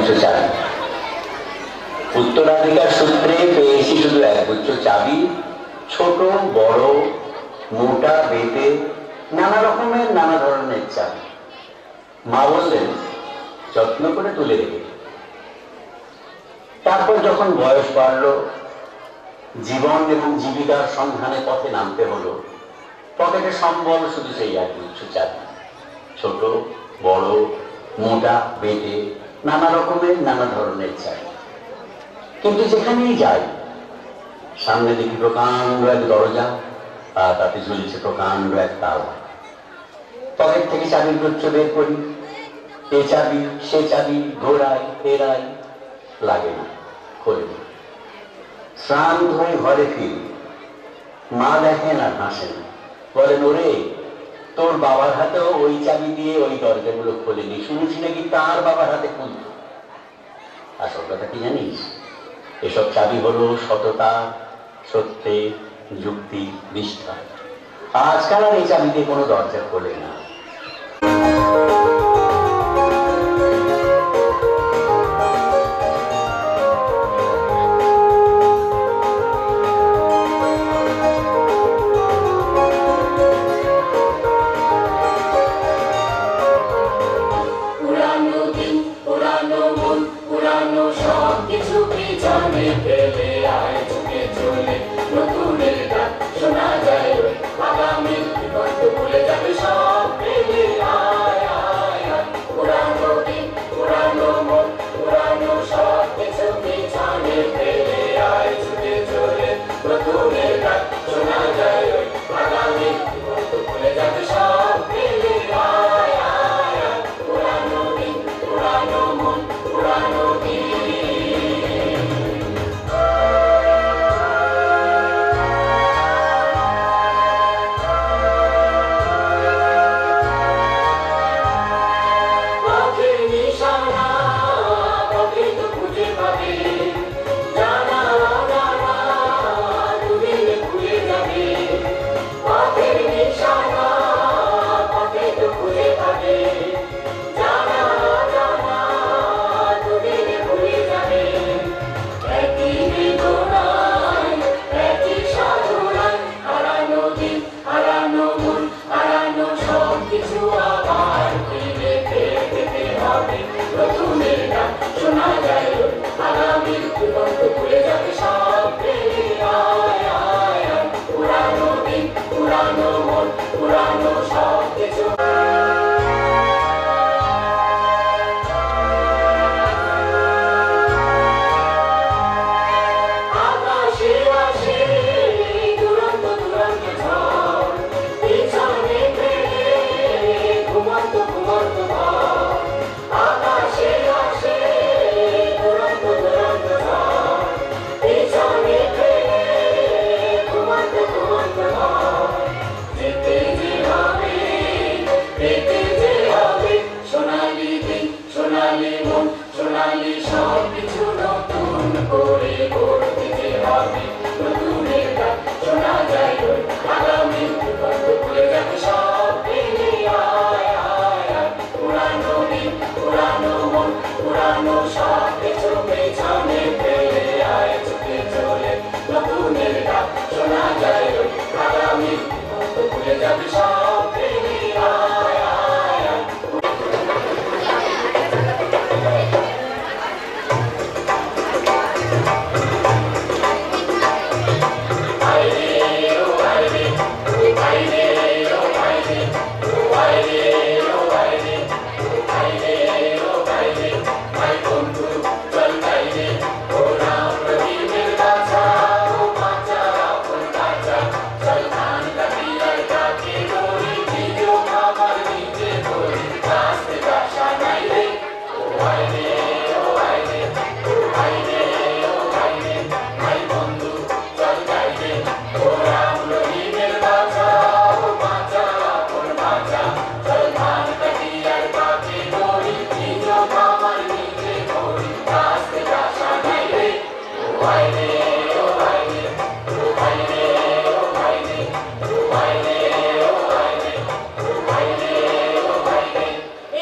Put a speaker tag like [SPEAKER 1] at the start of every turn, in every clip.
[SPEAKER 1] গুচ্ছ চাবি। উত্তরাধিকার সূত্রে পেয়েছি শুধু এক গুচ্ছ চাবি, ছোট বড় মোটা বেটে নানা রকমের নানা ধরনের চাবি। মা বললেন যত্ন করে তুলে রেখে। তারপর যখন বয়স বাড়ল, জীবন এবং জীবিকার সন্ধানে পথে নামতে হলো, পকেটে সম্বল শুধু সেই এক গুচ্ছ চাবি, ছোট বড় মোটা বেটে নানা রকমের নানা ধরনের চাবি। কিন্তু যেখানেই যাই সামনে দেখি প্রকাণ্ড এক দরজা, আর তাতে ঝুলছে প্রকাণ্ড এক তালা। পকেট থেকে চাবির গুচ্ছ বের করি, এ চাবি সে চাবি ঘোরাই ফেরাই, লাগে না, খোলে। শ্রান্ত হয়ে ঘরে ফিরি, মা দেখেন আর হাসেন, বলেন ওরে তোর বাবার হাতেও ওই চাবি দিয়ে ওই দরজাগুলো খোলেনি, শুনেছি নাকি তার বাবার হাতে খুলত। আসল কথা কি জানিস, এসব চাবি হলো সততা, সত্যে, যুক্তি, নিষ্ঠা। আজকাল আর এই চাবি দিয়ে কোনো দরজা খোলে না।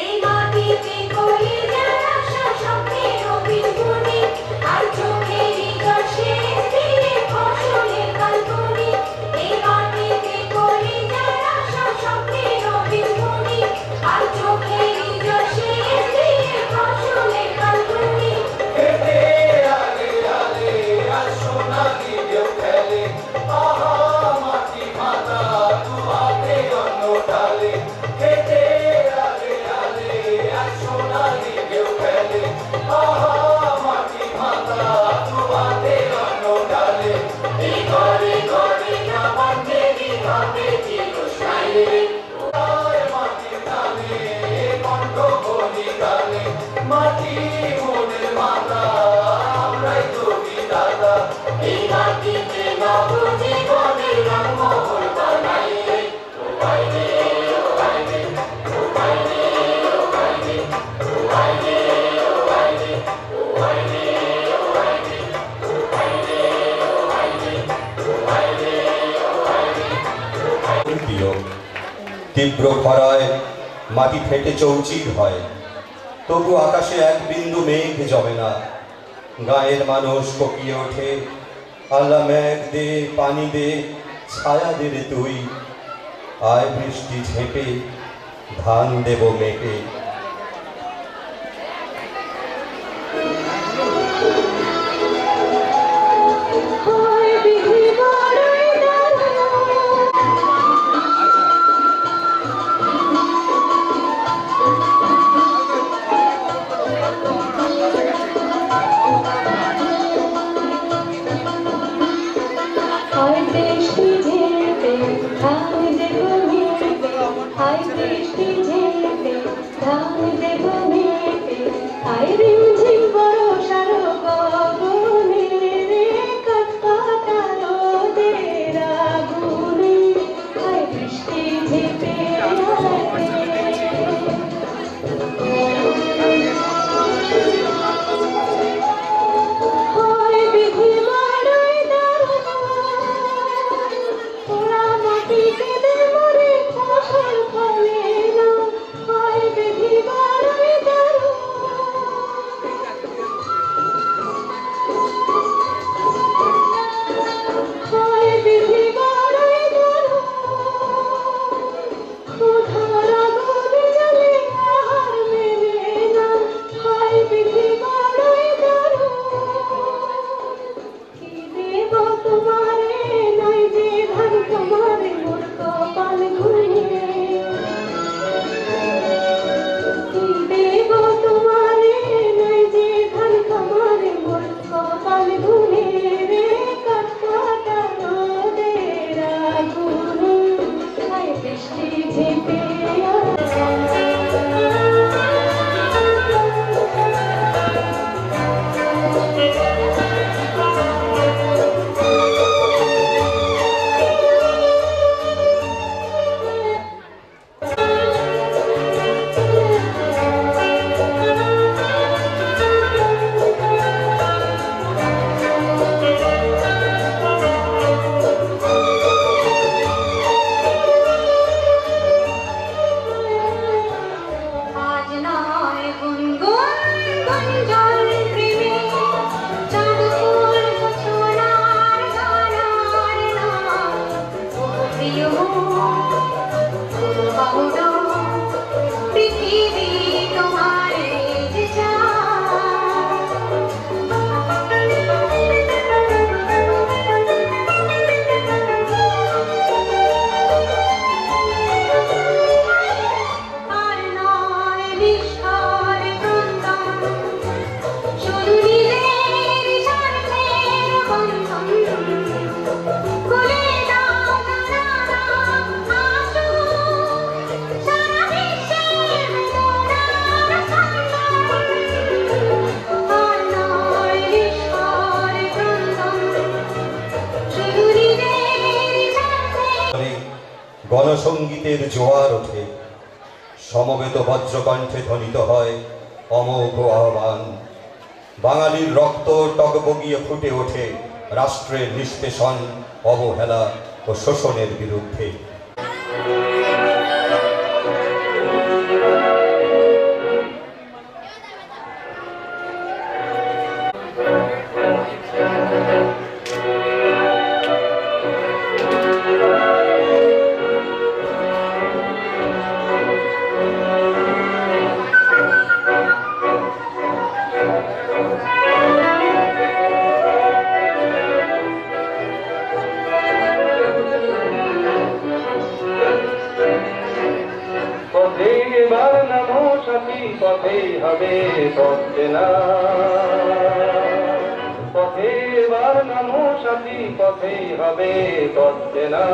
[SPEAKER 2] এই মাটিতে কলি যারা স্বপ্নের তীব্র খরায় মাটি ফেটে চৌচির হয়, তবু আকাশে এক বিন্দু মেঘ জমে না। গায়ের মানুষ কোকিয়ে ওঠে, আল্লাহ মেঘ দে, পানি দে, ছায়া দে রে তুই, আয় বৃষ্টি ঝেঁপে, ধান দেব মেপে। গণসঙ্গীতের জোয়ার ওঠে, সমবেত বজ্রকণ্ঠে ধ্বনিত হয় অমোঘ আহ্বান। বাঙালির রক্ত টগবগিয়ে ফুটে ওঠে রাষ্ট্রের নিষ্পেষণ, অবহেলা ও শোষণের বিরুদ্ধে।
[SPEAKER 3] পথেই হবে পথেনা, পথে এবার নামো সাথী, পথেই হবে পথেনা।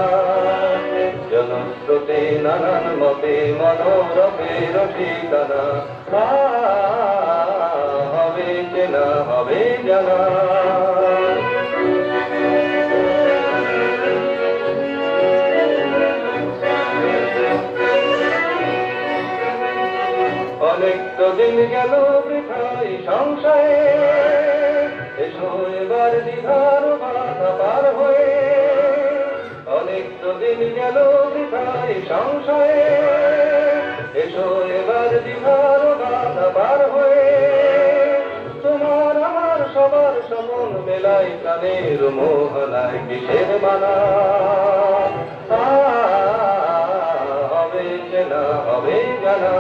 [SPEAKER 3] জনস্রোতে নানান মতে মনোরথের ঠিকানা, হবে চেনা হবে জানা। অনেক তো দিন গেল বৃথাই সংশয়ে, এসো এবার দ্বিধার বাধা পার হয়ে। অনেক তো দিন গেল বৃথায় সংশয়ে, এসো এবার দ্বিধার বাধা পার হয়ে, তোমার আমার সবার স্বপন মেলাই প্রাণের মোহনায় কিসের মানা। হবে চেনা হবে জানা,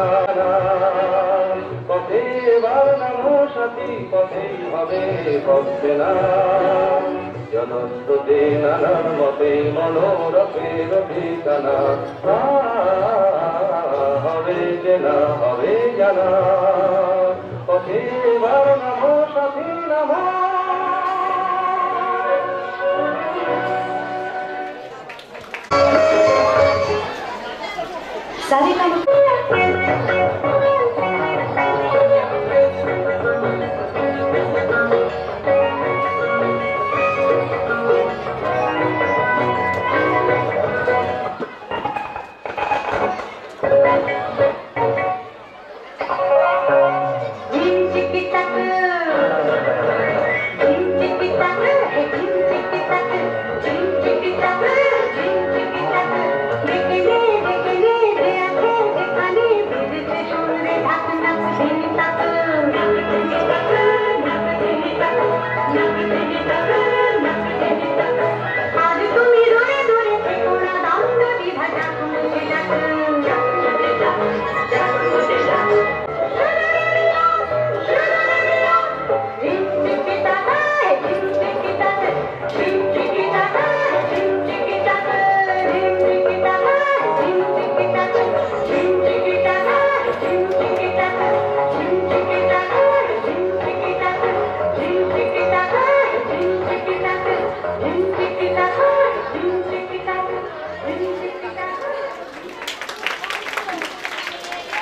[SPEAKER 3] পথে এবার নামো সাথী, পথেই হবে পথে না। জনস্রোতে নানান মতে মনোরথের ঠিকানা, হবে চেনা হবে জানা, পথে এবার নামো সাথী নামো।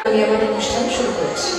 [SPEAKER 4] আমি আমার অনুষ্ঠান শুরু করছি।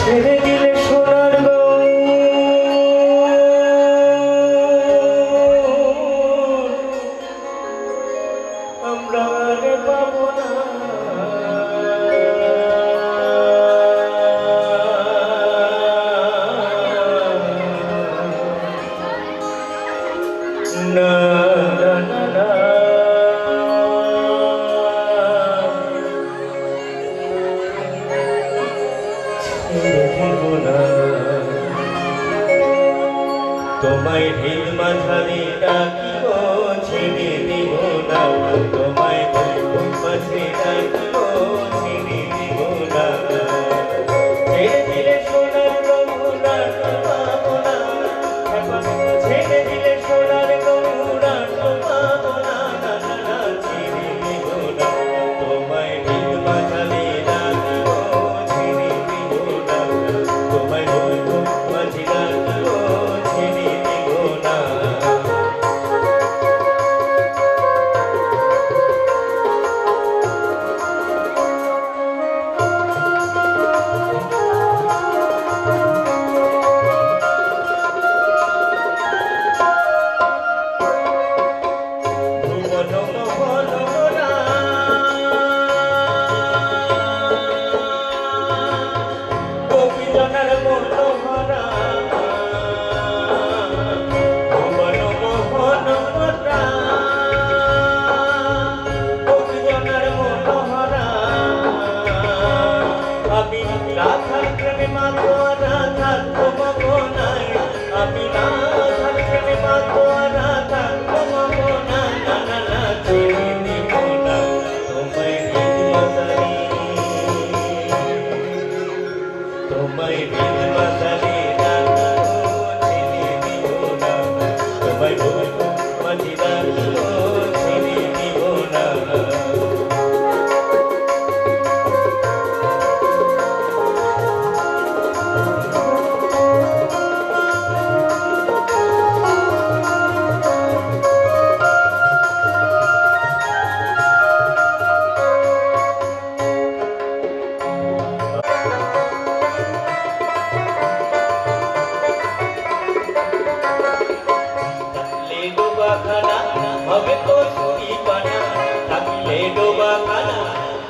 [SPEAKER 3] ছেড়ে দিলে সোনার গো আমরা আর পাবো না।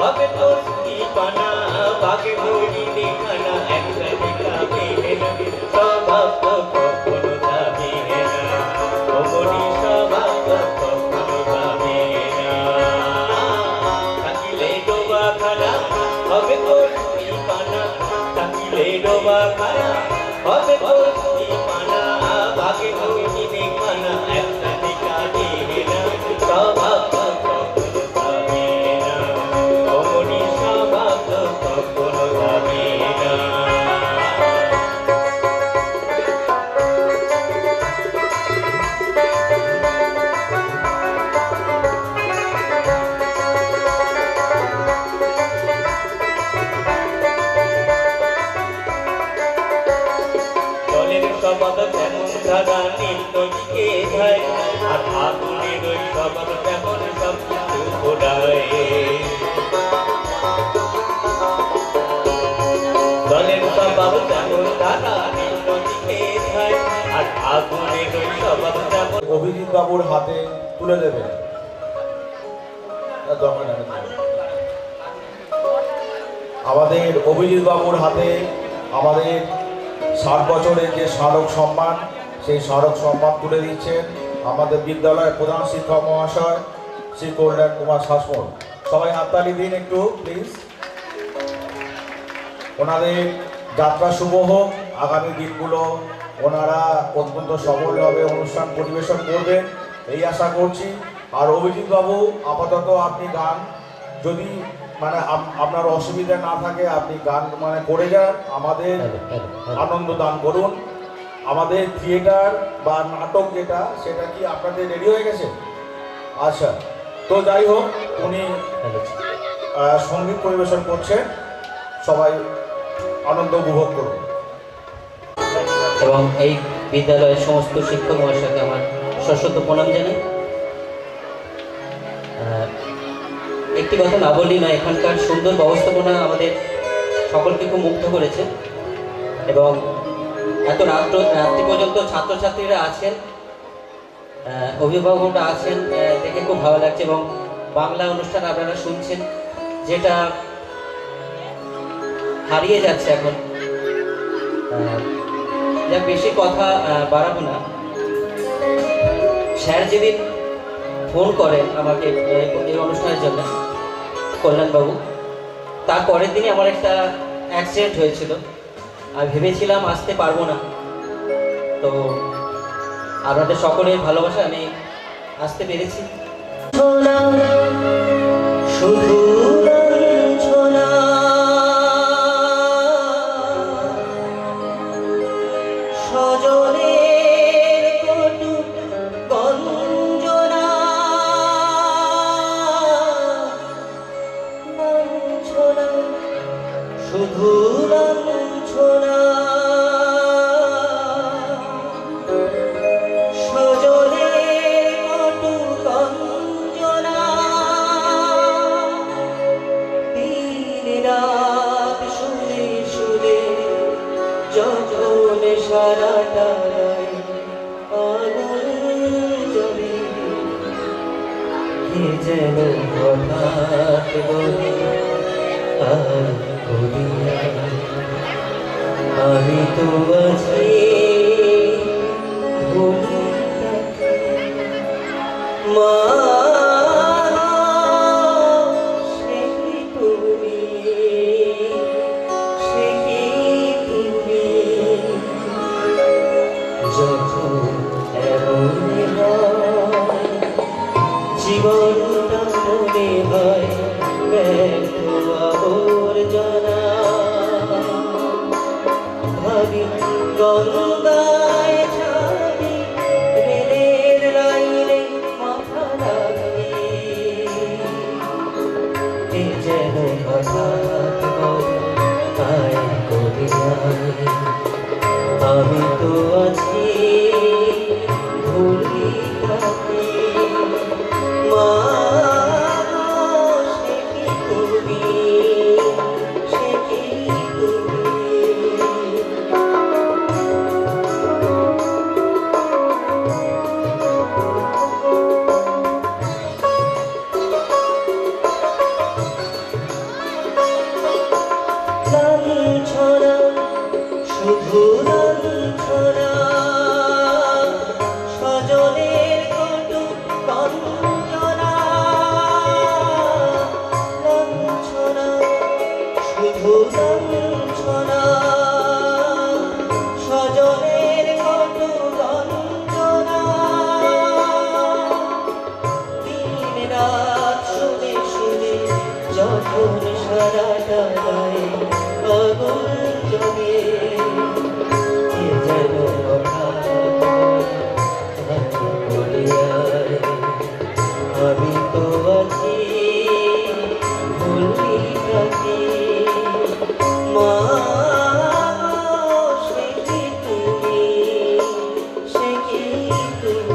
[SPEAKER 5] হবে তোর পানা বাগে হরিণে খানা একটা দেখাবে না স্বভাব তো কখনো যাবে না অমনি স্বভাব তো কখনো যাবে না থাকিলে ডোবা খানা হবে তোর পানা থাকিলে ডোবা খানা হবে তোর পানা বাগে হরিণে খানা একটা দেখাবে না স্বভাব তো কখনো যাবে না অমনি স্বভাব তো কখনো যাবে না জলের শব্দ তেমন ধারা নদীকে যায় আর আগুনের ওই শব্দ তেমন সব কিছু ঘোরায় জলের শব্দ তেমন ধারা নদীকে যায় আর আগুনের ওই শব্দ তেমন
[SPEAKER 6] অভিজিৎ বাবুর হাতে তুলে দেবেন। আমাদের অভিজিৎ বাবুর হাতে আমাদের 60 বছরের যে স্মারক সম্মান, সেই স্মারক সম্মান তুলে দিচ্ছেন আমাদের বিদ্যালয়ের প্রধান শিক্ষক মহাশয় শ্রী কল্যাণ কুমার শাসমল। সবাই হাততালি দিন একটু প্লিজ। ওনাদের যাত্রা শুভ হোক, আগামী দিনগুলো ওনারা অত্যন্ত সফলভাবে অনুষ্ঠান পরিবেশন করবেন এই আশা করছি। আর অভিজিৎ বাবু আপাতত আপনি গান যদি মানে আপনার অসুবিধা না থাকে আপনি গান মানে করে যান, আমাদের আনন্দ দান করুন। আমাদের থিয়েটার বা নাটক যেটা সেটা কি আপনাদের রেডি হয়ে গেছে? আচ্ছা, তো যাই হোক উনি সঙ্গীত পরিবেশন করছেন, সবাই আনন্দ উপভোগ করুন।
[SPEAKER 7] এবং এই বিদ্যালয়ের সমস্ত শিক্ষক মহাশয়কে আমার সশ্রদ্ধ প্রণাম জানাই। একটি কথা না বললেই নয়, এখানকার সুন্দর ব্যবস্থাপনা আমাদের সকলকে খুব মুগ্ধ করেছে এবং এত রাত্রি পর্যন্ত ছাত্রছাত্রীরা আছেন, অভিভাবকরা আছেন, দেখে খুব ভালো লাগছে। এবং বাংলা অনুষ্ঠান আপনারা শুনছেন, যেটা হারিয়ে যাচ্ছে এখন। যা বেশি কথা বাড়াবো না, স্যার যেদিন ফোন করেন আমাকে এই অনুষ্ঠানের জন্য, কল্যাণবাবু, তার পরের দিনই আমার একটা অ্যাক্সিডেন্ট হয়েছিল। আমি ভেবেছিলাম আসতে পারবো না, তো আপনাদের সকলের ভালোবাসা আমি আসতে পেরেছি। শুধু শুধু লাঞ্ছনা সজলে কটু গঞ্জনা দিন রাত শুনে শুনে যখন সারাটা আগুন জ্বলে কে যেন হঠাৎ বলে আমি তো আছি মা, সে কি তুমি, সে কি তুমি, যখন এমন হয় জীবনটা মনে হয় ব্যর্থ আবর্জনা। ভাবি গঙ্গায় ছাড়ি রেলের লাইনে মাথা রাখি, এ যেন হঠাৎ তাই করি আমি তো আছি ভুলি থাকি মা,
[SPEAKER 5] ডালায় আগুন জমে কে যেন হঠাৎ বলে আয় আমি তো আছি ভুলি থাকি মা সে কি তুমি সে কি তুমি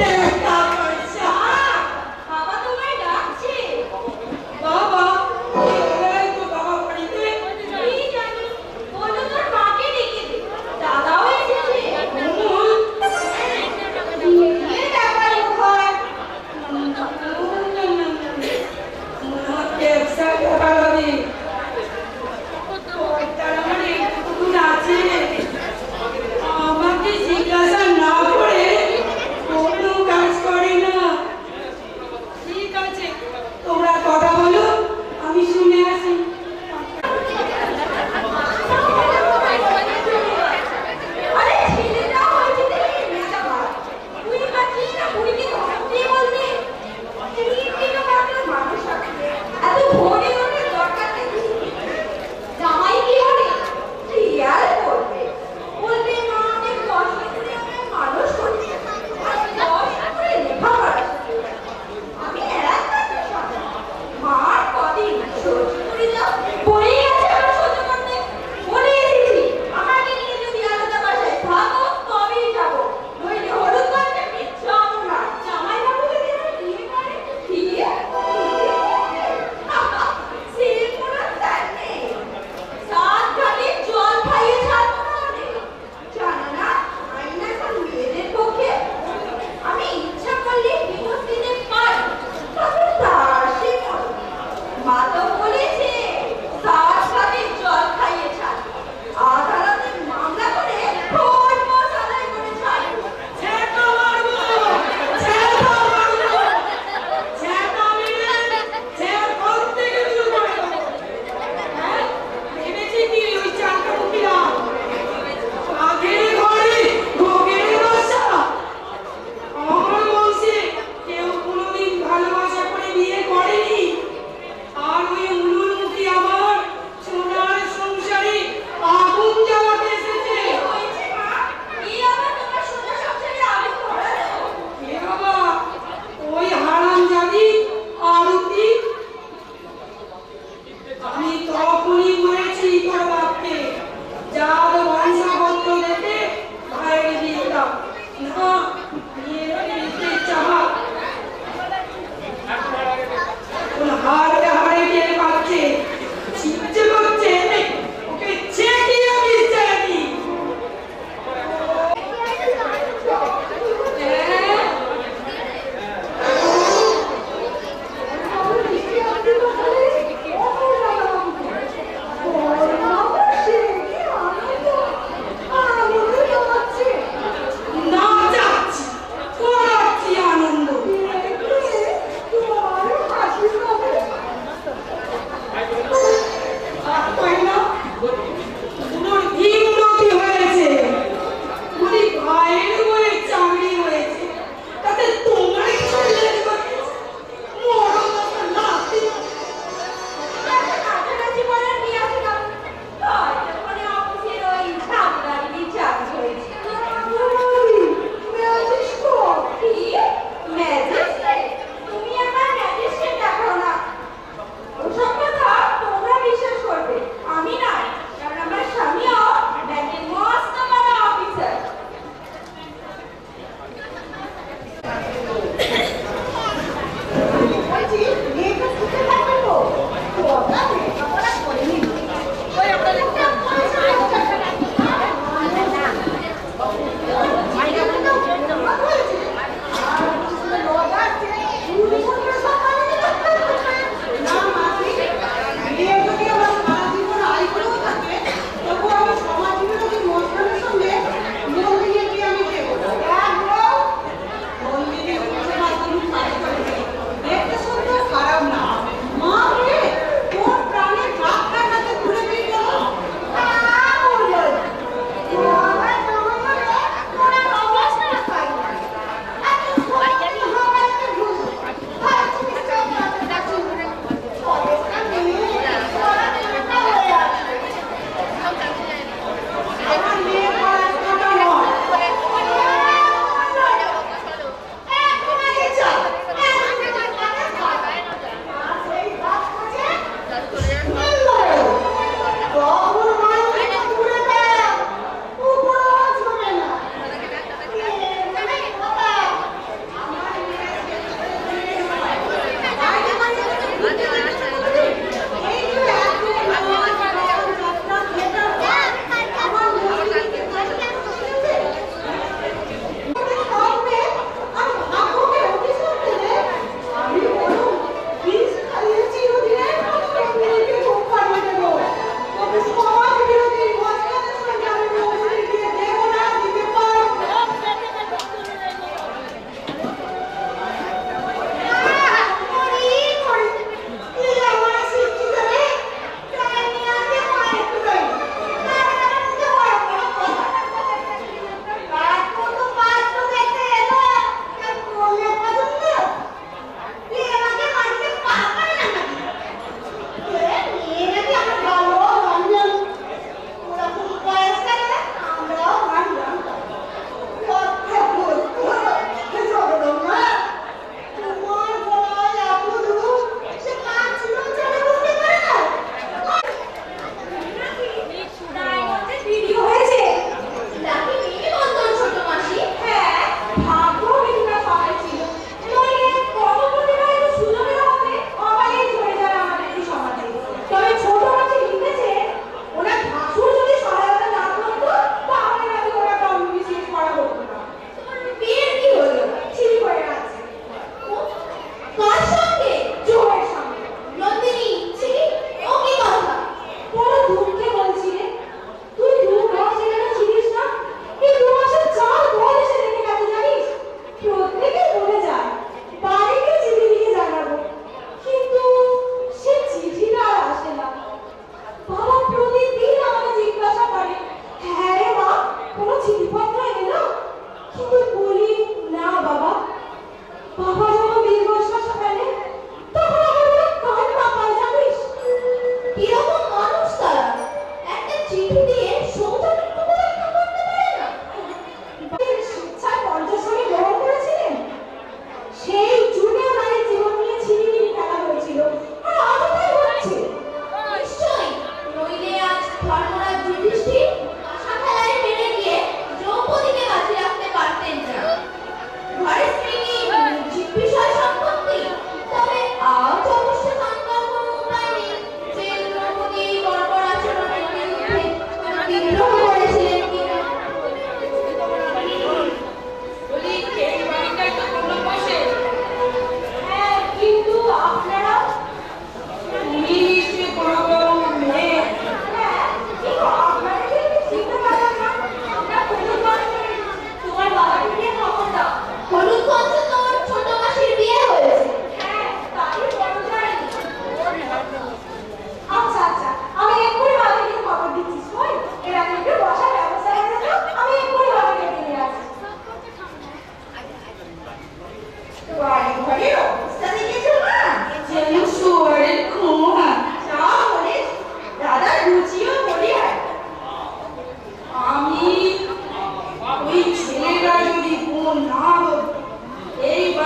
[SPEAKER 8] টাকা পয়সা বাবা তোমায় ডাকছে বাবা এই তো বাবা বাড়িতে এই জানি বলো তোর মাকে ডেকে দে দাদাও এসেছে এই ব্যাপার হয় ব্যবসা ব্যাপার হবে তার আমার একটু আছে আমাকে জিজ্ঞাসা না করে কোনো কাজ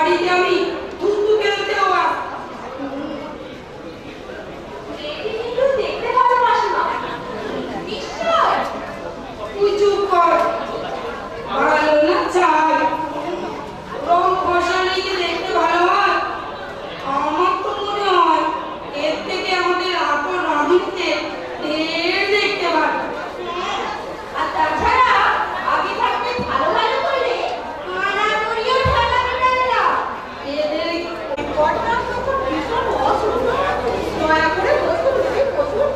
[SPEAKER 8] বাড়িতে আমি থুতু ফেলতেও
[SPEAKER 9] একটু দেখতে ভালোবাসো না নিশ্চয়
[SPEAKER 8] তুই চুপ কর। ভালো না চাই রং ফসলিকে দেখতে ভালো হয়? আমার তো মনে হয় এর থেকে আমাদের আপন রাঁধুনিকে ঢের দেখতে ভালো।
[SPEAKER 9] আর তাছাড়া আগে থাকতে ভালো ভালো করে মানা করিও ঠান্ডা ঠান্ডা
[SPEAKER 8] এদের
[SPEAKER 9] বটনা তখন ভীষণ অসুন্দর দয়া করে বসুন বসুন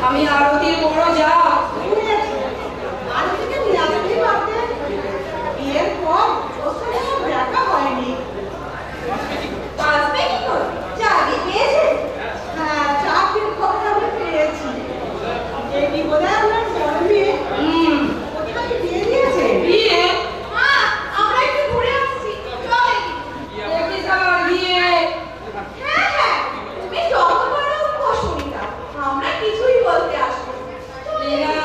[SPEAKER 8] আমি আরতির বড় যা
[SPEAKER 9] আর থেকে নিয়ে আসতেই পারতেন বিয়ের পর ওর সঙ্গে আমার দেখা হয়নি আসবে কি করে চাকরি পেয়েছে হ্যাঁ চাকরির খবর আমি পেয়েছি এটি বোধহয় আপনার বড় মেয়ে কোথায় বিয়ে দিয়েছে
[SPEAKER 8] বিয়ে
[SPEAKER 9] মা আমরা একটু ঘুরে আসছি চলে
[SPEAKER 8] দেখিস আবার বিয়ে।
[SPEAKER 9] হ্যাঁ হ্যাঁ তুমি যত বড় অসুবিধা আমরা কিছুই বলতে আসবো
[SPEAKER 8] এরা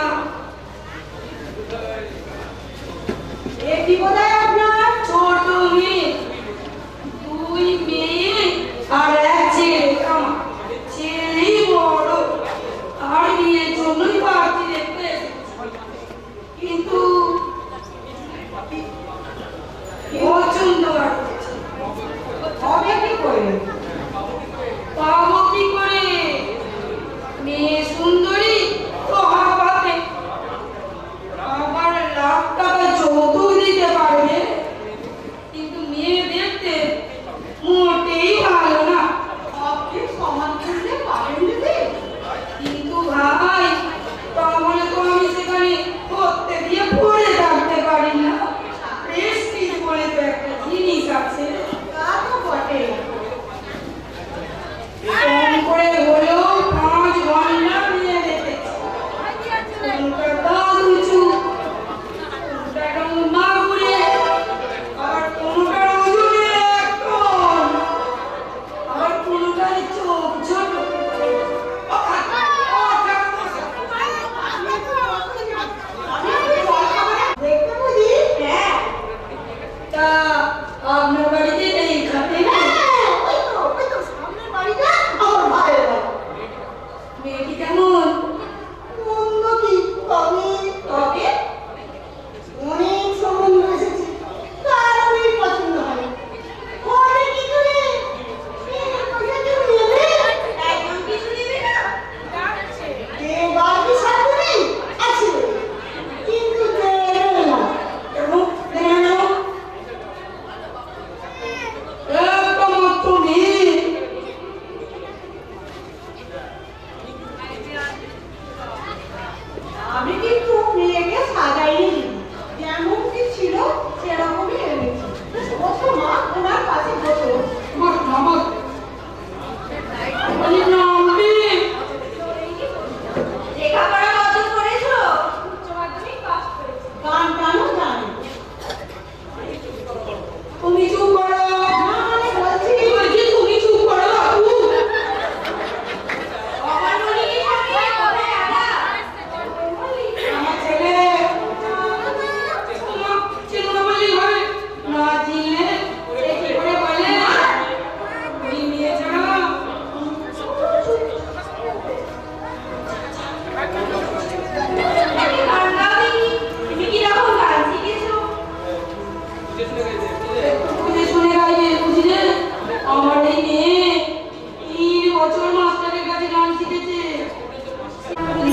[SPEAKER 9] এটি বোধহয় আপনার
[SPEAKER 8] ছোট মেয়ে, দুই মেয়ে আর এক ছেলে। আমার ছেলেই বড়, আর বিয়ের জন্যই বাড়তি দেখতে এসেছি। কিন্তু পছন্দ হচ্ছে।
[SPEAKER 9] হবে কি করে
[SPEAKER 8] পাবো কি করে? মেয়ে সুন্দরী তো হাবাতে, আবার লাখ টাকা যৌতুক দিতে পারবে, কিন্তু মেয়ে দেখতে মোটেই ভালো না।
[SPEAKER 9] আপনি সমান করলে পারেন দিদি
[SPEAKER 8] কিন্তু ভাই, তাহলে তো আমি সেখানে করতে দিয়ে পড়ে থাকতে পারি না। প্রেস্টিজ বলে তো একটা জিনিস আছে।
[SPEAKER 9] তা তো বটে
[SPEAKER 8] কম করে হলেও 5 ঘন্টা নিয়ে দেখেছি। কোনটা দাদু চুপ, কোনটা মাগুরে, আবার কোনটার ওজনে 1 টন, আবার কোনটার চোখ ছোট।
[SPEAKER 9] দেখতে বুঝি হ্যাঁ
[SPEAKER 8] তা আপনার বাড়িতে নেই খাতে?
[SPEAKER 9] ওই তো সামনের বাড়িটা আমার ভাইয়ের বাড়ি
[SPEAKER 8] মেয়েটি কেমন?
[SPEAKER 9] মন্দ কি তবে
[SPEAKER 8] তবে
[SPEAKER 9] অনেক সম্বন্ধ এসেছে কারণেই পছন্দ হয় ঘরে কিছু নেই একদম কিছু নেবে না বাকি সাথে নেই আছে কিন্তু দেবে না
[SPEAKER 8] কেমন কেন? একমাত্র মেয়ে,
[SPEAKER 9] আমি কিন্তু মেয়েকে সাজাইনি যেমন কি ছিল সেরকমই এনেছি বসো মা ওনার কাছে বসো
[SPEAKER 8] আমার নামটি
[SPEAKER 9] লেখাপড়া কত করেছো উচ্চ মাধ্যমিক পাস করেছি গান টানও জানি
[SPEAKER 8] তুমি চুপ করো।
[SPEAKER 9] মানে বলছি
[SPEAKER 8] বলছি তুমি চুপ করো বাবু।
[SPEAKER 9] আমার মনিকে সাথে কোথায় আলা
[SPEAKER 8] আমার ছেলে তোমার চিন্তা বলি হয় না, চিনলে সে কি করে বলে? ওই মেয়ে ছাড়া
[SPEAKER 9] আমি গান গাইনি তুমি কি রকম গান শিখেছো
[SPEAKER 8] একটু বুঝে শুনে গাইবে, বুঝলে? আমার এই মেয়ে 3 বছর মাস্টারের কাছে গান শিখেছে।
[SPEAKER 9] আমি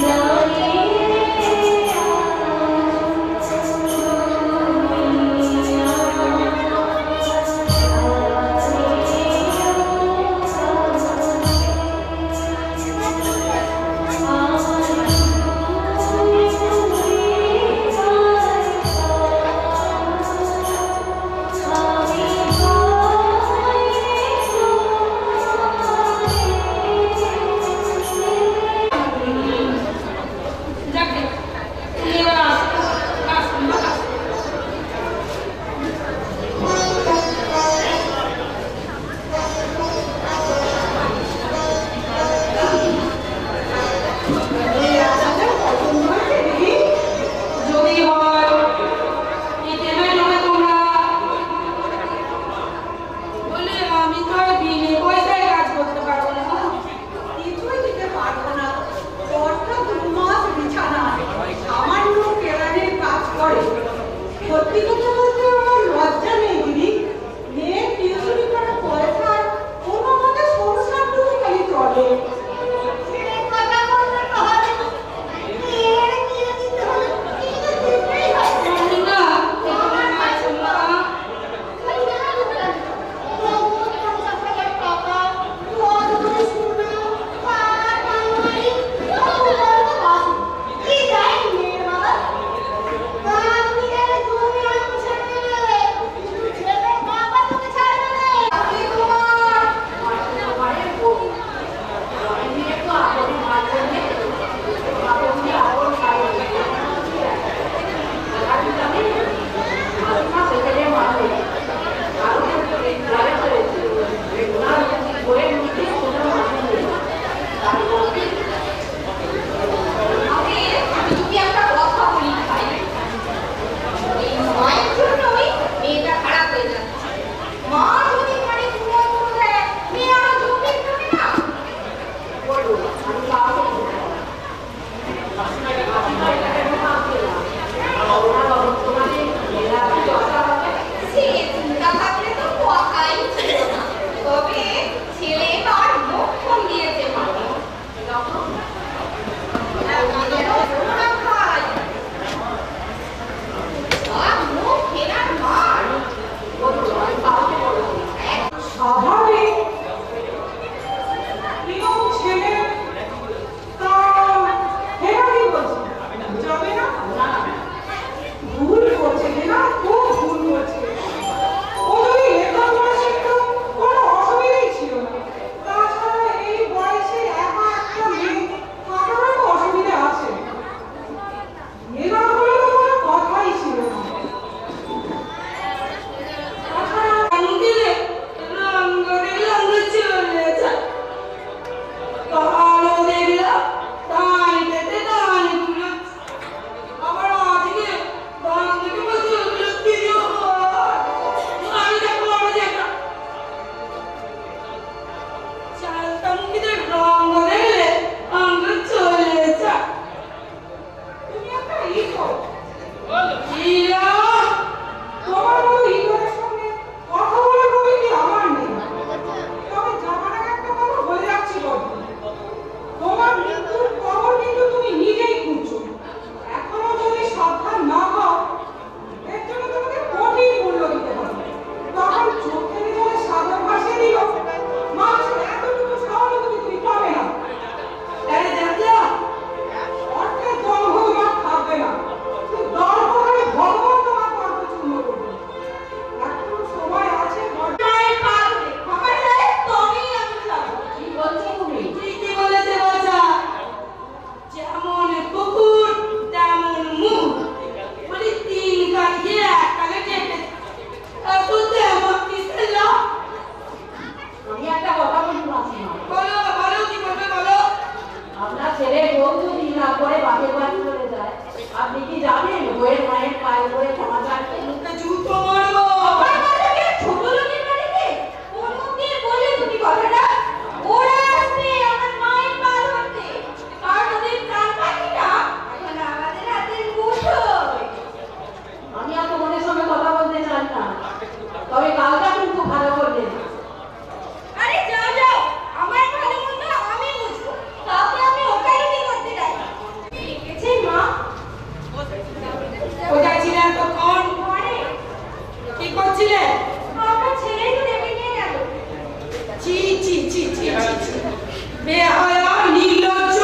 [SPEAKER 8] বেহায়া নির্লজ্জ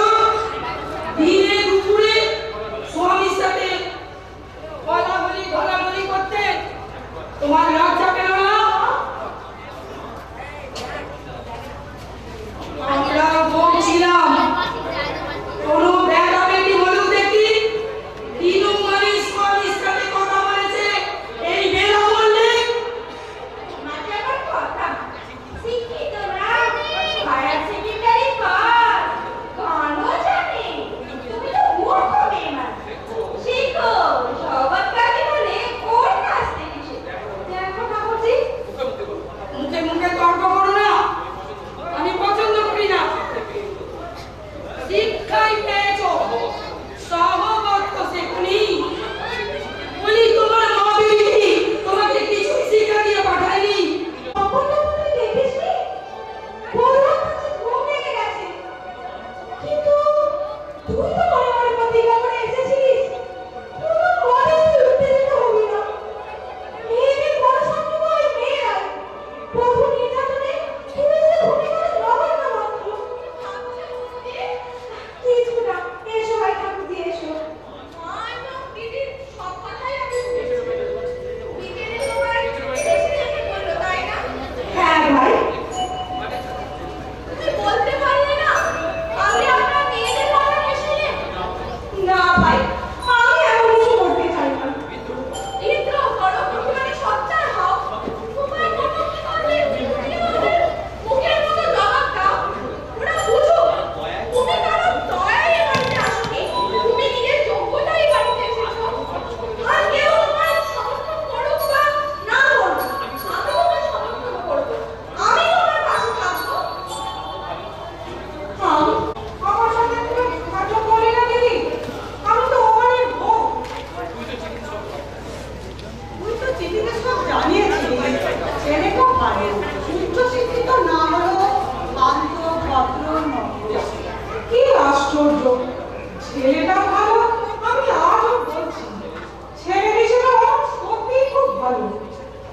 [SPEAKER 8] দিনে দুপুরে স্বামীর সাথে গলাগলি করতে তোমার লজ্জা পেল না? আমরা বলছিলাম কোনো বেটা বেটি বলুক দেখি দিনু মানে স্বামীর সাথে কথা বলেছে এই বেলা বললে
[SPEAKER 9] মাঝাবার কথা শিক্ষিত না হায়ার সেকেন্ডারি পাস গানও জানে তুমি তো মূর্খ মেয়ে মানুষ শিখো সবার কাছে বলে কোন কাজ থেকে দেখো ঠাকুরজি
[SPEAKER 8] মুখে মুখে তর্ক করো না, আমি পছন্দ করি না। শিক্ষাই পেয়েছ সহবত্ত শেখনি বলি তোমার মা বেটি তোমাকে কিছু শিক্ষা দিয়ে পাঠায়নি।
[SPEAKER 9] কখনো তুমি দেখিসনি বললাম ঘুম ভেঙে গেছে কিন্তু তুই তো মনে মনে প্রতিজ্ঞা করে এসেছিস তোর মনে উত্তেজিত হবি না মেয়েদের বড় শত্রু হয় মেয়েরাই বহু নির্যাতনে পুলিশে ভূমি করে নগণ্য মাত্র কিছু না এসো ভাই ঠাকুর দিয়ে এসো দিদির সব কথাই আমি শুনেছি বিকেলে তোমার এসে যেতে বললো তাই না হ্যাঁ ভাই তুমি বলতে পারলে না আমি আপনার মেয়েদের কথা শুনে না ভাই আমি এমন কিছু করতে চাই না ইন্দ্র করো প্রতিবারে সচ্চার হও তোমার মতো কি করবে মুখের মতো জবাব দাও ওরা বুঝো তুমি কারো দয়ায় এ বাড়িতে আসোনি তুমি নিজের যোগ্যতায় এই বাড়িতে এসেছো আর কেউ তোমার সমর্থন করুক বা না করুক আমি তোমার সমর্থন করবো আমি তোমার পাশে থাকবো আমার সাথে তুমি খাটো করে না দিদি আমি তো ওখানে বউ তুই তো চিঠিতে সব জানিয়েছিলি ছেলেটা ভালো উচ্চ শিক্ষিত না হলেও শান্ত ভদ্র নম্র কি আশ্চর্য ছেলেটা ভালো আমি আজও বলছি ছেলে হিসেবে আমার সত্যিই খুব ভালো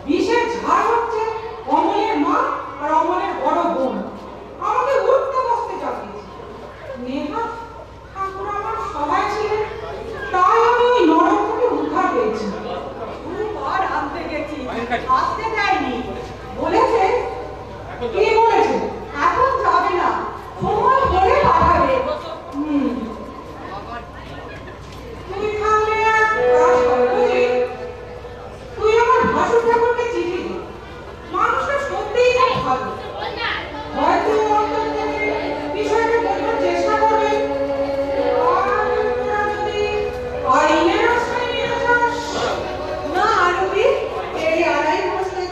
[SPEAKER 9] বিশেষ ঝাড় হচ্ছে অমলের মা আর অমলের বড় বোন আমাকে উঠতে বসতে চাপিয়েছে নেহা ঠাকুর আমার সহায় ছিলেন তাই আমি ওই নরক থেকে উদ্ধার পেয়েছি দুবার আনতে গেছি আসতে দেয়নি বলেছে কি বলেছে এখন যাবে না সময় হলে পাঠাবে তুই থাকলে এক কাজ কর বুঝলি তুই আমার ভাসুর ঠাকুরকে চিঠি দে মানুষটা সত্যিই খুব ভালো হয়তো অন্তর থেকে বিষয়টা বোঝার চেষ্টা করবে আর তোরা যদি আইনের আশ্রয় নিতে চাস না আরবি এই আড়াই বছরে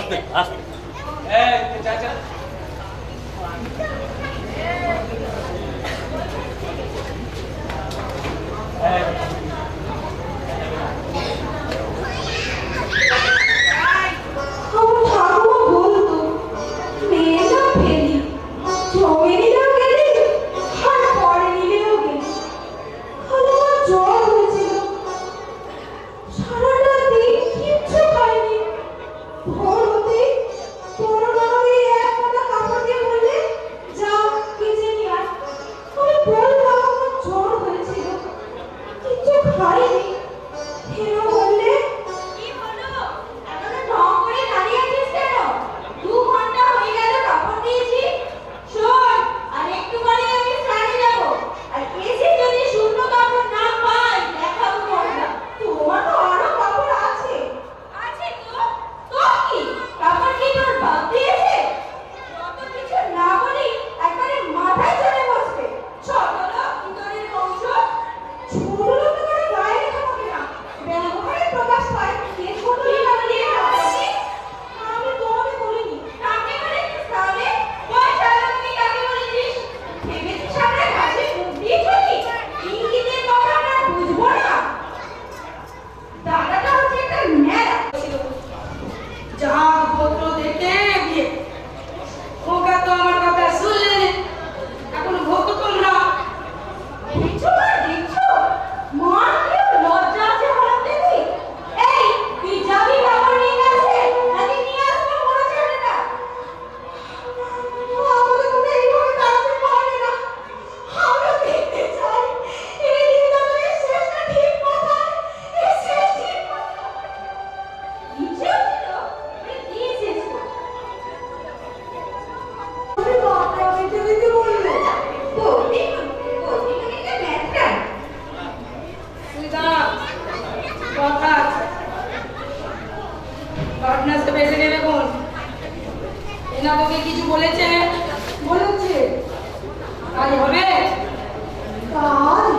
[SPEAKER 5] আস্তে আস্তে যা যা
[SPEAKER 8] আমার ঠাকুমা বলতো মেয়ে যা ফেলি জমে নিলেও গেলি আর পরে নিলেও গেলি। খালি আমার জ্বর হয়েছিল, সারাটা দিন কিচ্ছু খাইনি। ভোর হতেই বড় ননদি এক মোটা কাপড় দিয়ে বললে, যাও কেচে নিয়ে আয়। আমি বললাম আমার জ্বর হয়েছিল, কিচ্ছু খাইনি। হেরো বললে, কি হলো এতটা ঢং করে দাঁড়িয়ে আছিস কেন? 2 ঘন্টা হয়ে গেল কাপড় দিয়েছি। শোন, আর একটু পরে আমি স্নানে যাব, আর এসে যদি শূন্য কাপড় না পাই দেখাবো মজা। তোমার তো আরো কাপড় আছে। আছে তো? তো কি কাপড় কি তোর বাপ দিয়েছে? যত কিছু না বলি একবারে মাথায় চড়ে বসবে। ছোট লোক ভিতরের বংশ। ছোট লোক তো করে গায়ে লেখা থাকে না, ব্যবহারে প্রকাশ পায়। কে ছোট লোক আমি দিয়ে রাখছি? আমি তোমাকে বলিনি। কাকে বলেছিস তাহলে? ওই শালা তুই কাকে বলেছিস? ভেবেছিস আমরা ঘাসে মুখ দিয়ে চলি? ইঙ্গিতের কথা আমরা বুঝবো না? দাদাটা হচ্ছে একটা ন্যাড়া ছিল। জাত পত্র দেখে বিয়ে। ওকা তো আমার কথা শুনলে না। এখন ভোগ তোমরা দেখছো না, দেখছো মার কি লজ্জা আছে হঠাৎ দেখি। এই তুই যাবি বাবা নিয়ে আসবে নাকি নিয়ে আসবে বড় ছেলেটা? আমাকে তুমি এইভাবে তাড়াতে পারবে না। আমরা দেখতে চাই এই দিনগুলোর শেষটা ঠিক কোথায়? এই শেষ ঠিক কোথায়? ইচ্ছে ছিল কি শেষ করতে? তুমি বাবা বেঁচে বেঁচে বললো বৌদি বৌদি একটা ম্যাট্রা। তুই দাঁড়া, কথা আছে। পার্টনারকে বেছে নেবে কোন? এনা তোকে কিছু বলেছে? বলেছে কাজ হবে? কাজ